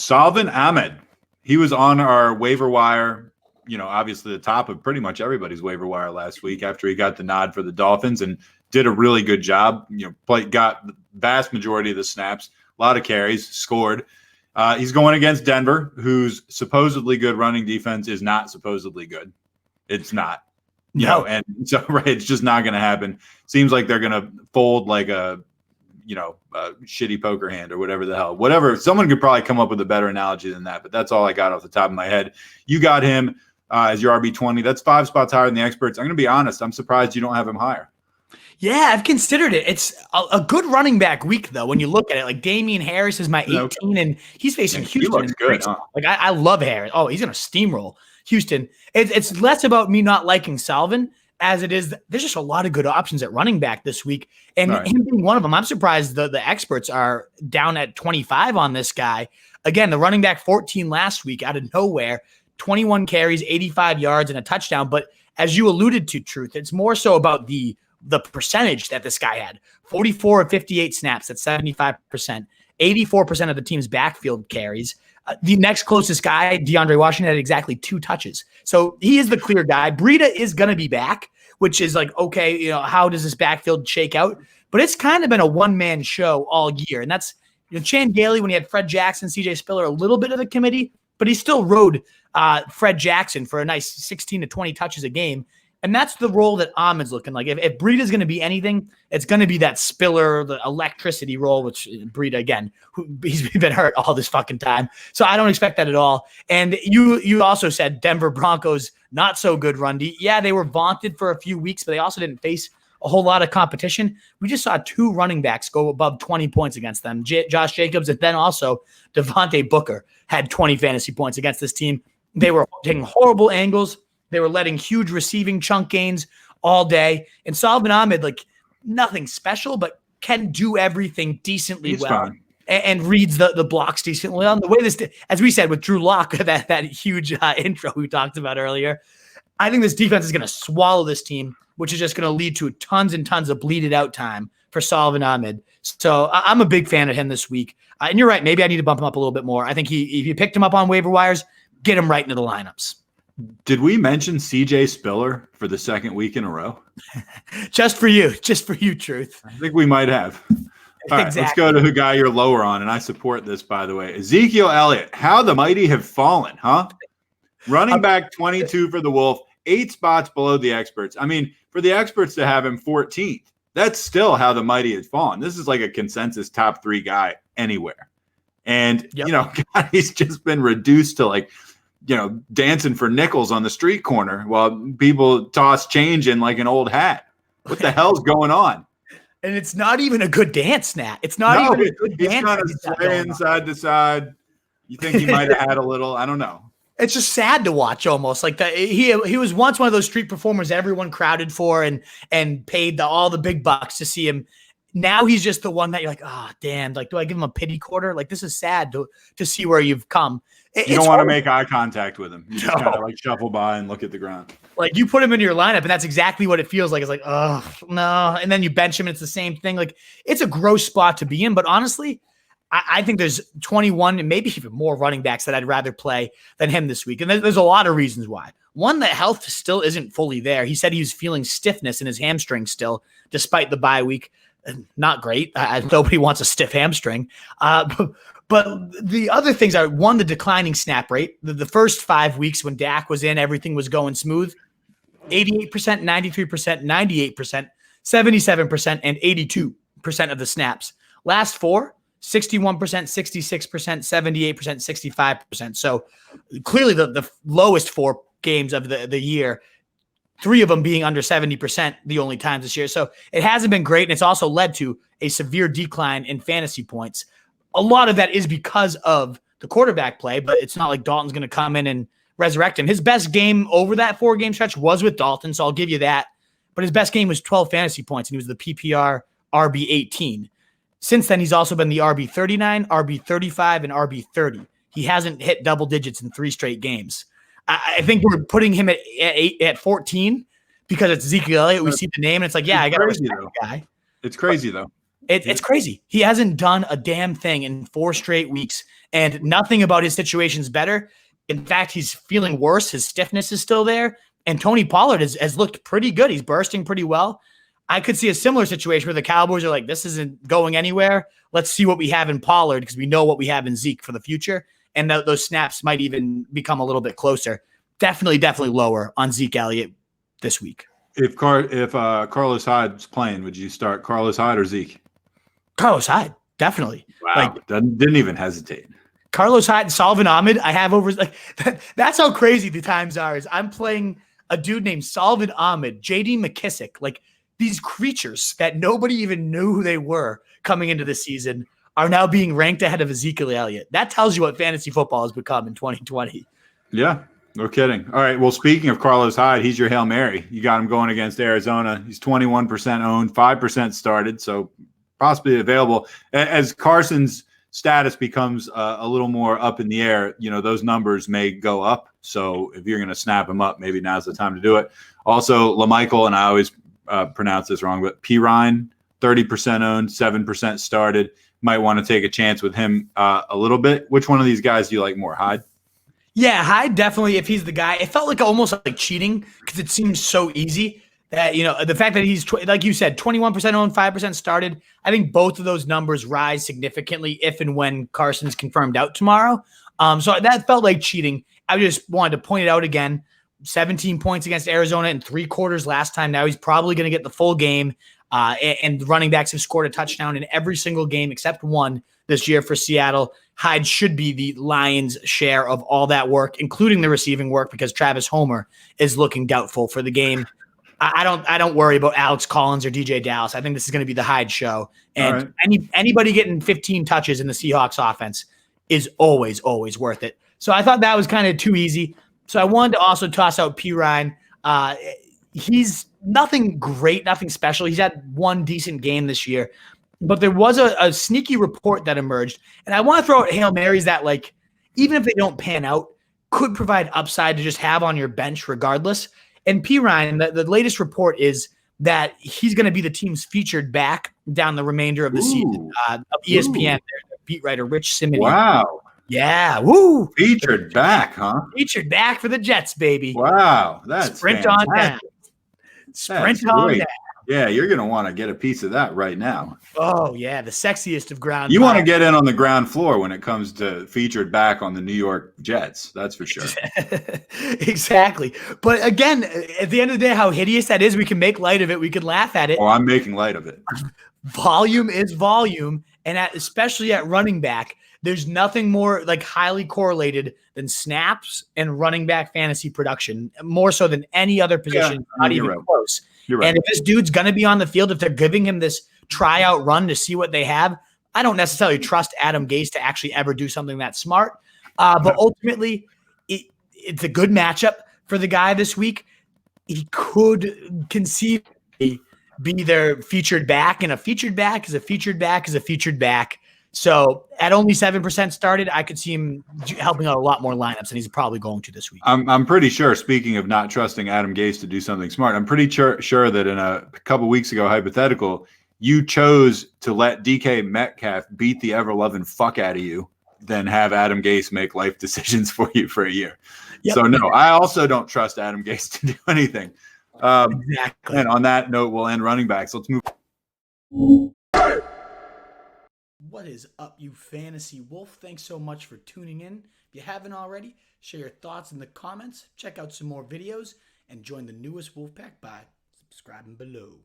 Salvon Ahmed. He was on our waiver wire, obviously the top of pretty much everybody's waiver wire last week after he got the nod for the Dolphins and did a really good job. Got the vast majority of the snaps, a lot of carries, scored. He's going against Denver, whose supposedly good running defense is not supposedly good. It's not. And so it's just not going to happen. Seems like they're going to fold like a shitty poker hand or whatever the hell. Whatever. Someone could probably come up with a better analogy than that, but that's all I got off the top of my head. You got him as your RB20. That's 5 spots higher than the experts. I'm going to be honest. I'm surprised you don't have him higher. Yeah, I've considered it. It's a good running back week, though, when you look at it. Like, Damian Harris is my 18, and he's facing Houston. He looks good, huh? Like, I love Harris. Oh, he's going to steamroll Houston. It's less about me not liking Salvon as it is. There's just a lot of good options at running back this week, and him being one of them. I'm surprised the experts are down at 25 on this guy. Again, the running back 14 last week out of nowhere, 21 carries, 85 yards, and a touchdown. But as you alluded to, Truth, it's more so about the percentage that this guy had. 44 of 58 snaps, that's 75%. 84% of the team's backfield carries. The next closest guy, DeAndre Washington, had exactly 2 touches. So he is the clear guy. Breida is going to be back, which is like, okay, how does this backfield shake out? But it's kind of been a one-man show all year. And that's, Chan Gailey, when he had Fred Jackson, CJ Spiller, a little bit of the committee, but he still rode Fred Jackson for a nice 16 to 20 touches a game. And that's the role that Ahmed's looking like. If Breida is going to be anything, it's going to be that Spiller, the electricity role, which Breida, again, he's been hurt all this fucking time. So I don't expect that at all. And you also said Denver Broncos, not so good run D. Yeah, they were vaunted for a few weeks, but they also didn't face a whole lot of competition. We just saw 2 running backs go above 20 points against them. Josh Jacobs and then also Devontae Booker had 20 fantasy points against this team. They were taking horrible angles. They were letting huge receiving chunk gains all day. And Salvon Ahmed, like, nothing special, but can do everything decently well and reads the blocks decently well. And the way this, as we said with Drew Lock, that huge intro we talked about earlier, I think this defense is going to swallow this team, which is just going to lead to tons and tons of bleeded out time for Salvon Ahmed. So I'm a big fan of him this week. And you're right. Maybe I need to bump him up a little bit more. I think if you picked him up on waiver wires, get him right into the lineups. Did we mention CJ Spiller for the second week in a row? Just for you, Truth. I think we might have. All right, Let's go to the guy you're lower on, and I support this, by the way. Ezekiel Elliott. How the mighty have fallen, huh? Running back 22 for the Wolf, 8 spots below the experts. I mean, for the experts to have him 14th, that's still how the mighty has fallen. This is like a consensus top 3 guy anywhere. And, God, he's just been reduced to like, dancing for nickels on the street corner while people toss change in like an old hat. What the hell's going on? And it's not even a good dance, Nat. It's not even a good dance. He's kind of swaying side to side. You think he might have had a little, I don't know. It's just sad to watch almost. Like that. He was once one of those street performers everyone crowded for and paid all the big bucks to see him. Now he's just the one that you're like, damn, like, do I give him a pity quarter? Like, this is sad to see where you've come. You don't want to make eye contact with him. You just kind of like shuffle by and look at the ground. Like, you put him in your lineup, and that's exactly what it feels like. It's like, oh, no. And then you bench him, and it's the same thing. Like, it's a gross spot to be in. But honestly, I think there's 21 and maybe even more running backs that I'd rather play than him this week. And there's a lot of reasons why. One, that health still isn't fully there. He said he was feeling stiffness in his hamstring still, despite the bye week. Not great. Nobody wants a stiff hamstring. But the other things are, one, the declining snap rate. The first 5 weeks when Dak was in, everything was going smooth. 88%, 93%, 98%, 77%, and 82% of the snaps. Last 4, 61%, 66%, 78%, 65%. So clearly the lowest 4 games of the year, 3 of them being under 70% the only times this year. So it hasn't been great, and it's also led to a severe decline in fantasy points. A lot of that is because of the quarterback play, but it's not like Dalton's going to come in and resurrect him. His best game over that 4-game stretch was with Dalton, so I'll give you that. But his best game was 12 fantasy points, and he was the PPR RB18. Since then, he's also been the RB39, RB35, and RB30. He hasn't hit double digits in 3 straight games. I think we're putting him at 14 because it's Ezekiel Elliott. We see the name, and it's like, yeah, I got to respect the guy. It's crazy, though. It's crazy. He hasn't done a damn thing in 4 straight weeks, and nothing about his situation's better. In fact, he's feeling worse. His stiffness is still there. And Tony Pollard has looked pretty good. He's bursting pretty well. I could see a similar situation where the Cowboys are like, this isn't going anywhere. Let's see what we have in Pollard because we know what we have in Zeke for the future. And those snaps might even become a little bit closer. Definitely lower on Zeke Elliott this week. If Carlos Hyde's playing, would you start Carlos Hyde or Zeke? Carlos Hyde, definitely. Wow, didn't even hesitate. Carlos Hyde and Salvon Ahmed, I have over like that's how crazy the times are. Is I'm playing a dude named Salvon Ahmed, J.D. McKissick, like these creatures that nobody even knew who they were coming into the season are now being ranked ahead of Ezekiel Elliott. That tells you what fantasy football has become in 2020. Yeah, no kidding. All right. Well, speaking of Carlos Hyde, he's your Hail Mary. You got him going against Arizona. He's 21% owned, 5% started, so possibly available. As Carson's status becomes a little more up in the air, those numbers may go up. So if you're going to snap him up, maybe now's the time to do it. Also, LaMichael, and I always pronounce this wrong, but Pirine, 30% owned, 7% started. Might want to take a chance with him a little bit. Which one of these guys do you like more, Hyde? Yeah, Hyde definitely, if he's the guy. It felt like almost like cheating because it seems so easy that, the fact that he's, like you said, 21% owned, 5% started. I think both of those numbers rise significantly if and when Carson's confirmed out tomorrow. So that felt like cheating. I just wanted to point it out again. 17 points against Arizona in 3 quarters last time. Now he's probably going to get the full game. And the running backs have scored a touchdown in every single game except one this year for Seattle. Hyde should be the Lions' share of all that work, including the receiving work, because Travis Homer is looking doubtful for the game. I don't worry about Alex Collins or DJ Dallas. I think this is going to be the Hyde show. And anybody getting 15 touches in the Seahawks offense is always worth it. So I thought that was kind of too easy. So I wanted to also toss out Pirine. He's nothing great, nothing special. He's had one decent game this year. But there was a sneaky report that emerged. And I want to throw out Hail Marys that, like, even if they don't pan out, could provide upside to just have on your bench regardless. And Pirine, the latest report is that he's going to be the team's featured back down the remainder of the season. Of ESPN, their beat writer Rich Simony. Wow. Yeah. Woo. Featured back, huh? Featured back for the Jets, baby. Wow. That's Sprint fantastic. on down. Sprint on down. Yeah, you're going to want to get a piece of that right now. Oh, yeah, the sexiest of ground. You want to get in on the ground floor when it comes to featured back on the New York Jets. That's for sure. Exactly. But again, at the end of the day, how hideous that is, we can make light of it. We can laugh at it. Oh, I'm making light of it. Volume is volume. And especially at running back, there's nothing more like highly correlated than snaps and running back fantasy production, more so than any other position, not even close. Right. And if this dude's going to be on the field, if they're giving him this tryout run to see what they have, I don't necessarily trust Adam Gase to actually ever do something that smart. But ultimately, it's a good matchup for the guy this week. He could conceivably be their featured back, and a featured back is a featured back is a featured back. So at only 7% started, I could see him helping out a lot more lineups, and he's probably going to this week. I'm pretty sure, speaking of not trusting Adam Gase to do something smart, I'm pretty sure that in a couple weeks ago, hypothetical, you chose to let DK Metcalf beat the ever-loving fuck out of you than have Adam Gase make life decisions for you for a year. Yep. So, no, I also don't trust Adam Gase to do anything. Exactly. And on that note, we'll end running backs. Let's move. What is up, you fantasy wolf? Thanks so much for tuning in. If you haven't already, share your thoughts in the comments, check out some more videos, and join the newest Wolfpack by subscribing below.